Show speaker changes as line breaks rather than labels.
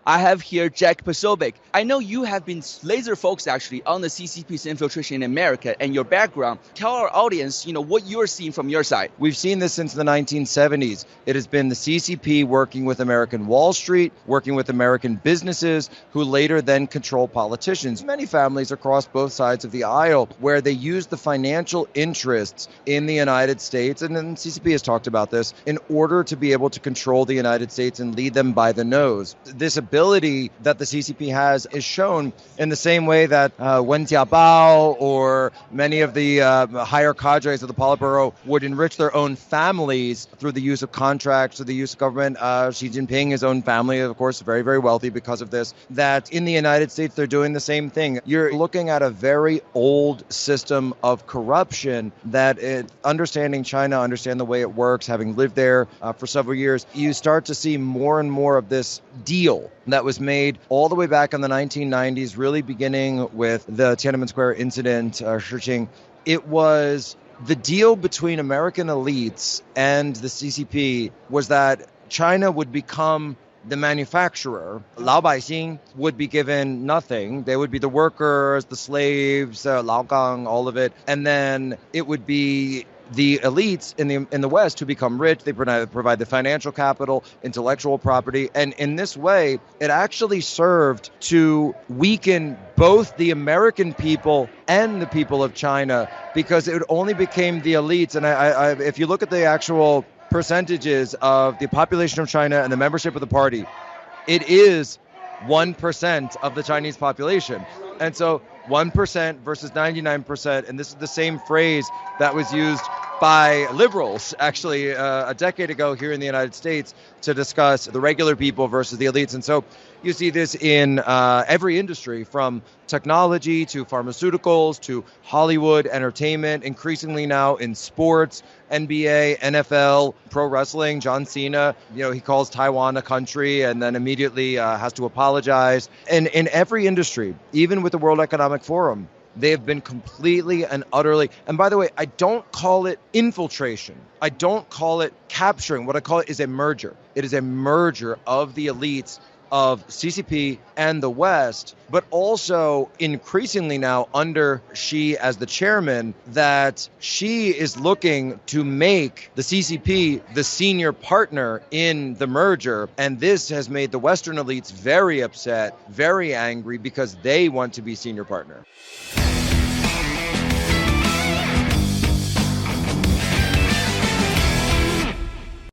I have here Jack Posobiec. I know you have been laser focused actually on the CCP's infiltration in America and your background. Tell our audience, what you're seeing from your side.
We've seen this since the 1970s. It has been the CCP working with American Wall Street, working with American businesses who later then control politicians. Many families across both sides of the aisle where they use the financial interests in the United States, and then CCP has talked about this, in order to be able to control the United States and lead them by the nose. This ability that the CCP has is shown in the same way that Wen Jiabao or many of the higher cadres of the Politburo would enrich their own families through the use of contracts, through the use of government. Xi Jinping, his own family, of course, very, very wealthy because of this. That in the United States, they're doing the same thing. You're looking at a very old system of corruption that, understanding China, understand the way it works, having lived there for several years, you start to see more and more of this deal that was made all the way back in the 1990s, really beginning with the Tiananmen Square incident, Shiqing. It was the deal between American elites and the CCP was that China would become the manufacturer. 老百姓 would be given nothing. They would be the workers, the slaves, 劳工, all of it. And then it would be the elites in the West who become rich. They provide the financial capital, intellectual property. And in this way, it actually served to weaken both the American people and the people of China, because it only became the elites. And if you look at the actual percentages of the population of China and the membership of the party, it is 1% of the Chinese population. And so 1% versus 99%, and this is the same phrase that was used by liberals actually a decade ago here in the United States to discuss the regular people versus the elites. And so you see this in every industry, from technology to pharmaceuticals to Hollywood, entertainment, increasingly now in sports, NBA, NFL, pro wrestling. John Cena, he calls Taiwan a country and then immediately has to apologize. And in every industry, even with the World Economic Forum, they have been completely and utterly, and by the way, I don't call it infiltration. I don't call it capturing. What I call it is a merger. It is a merger of the elites of CCP and the West, but also increasingly now under Xi as the chairman, that Xi is looking to make the CCP the senior partner in the merger. And this has made the Western elites very upset, very angry, because they want to be senior partner.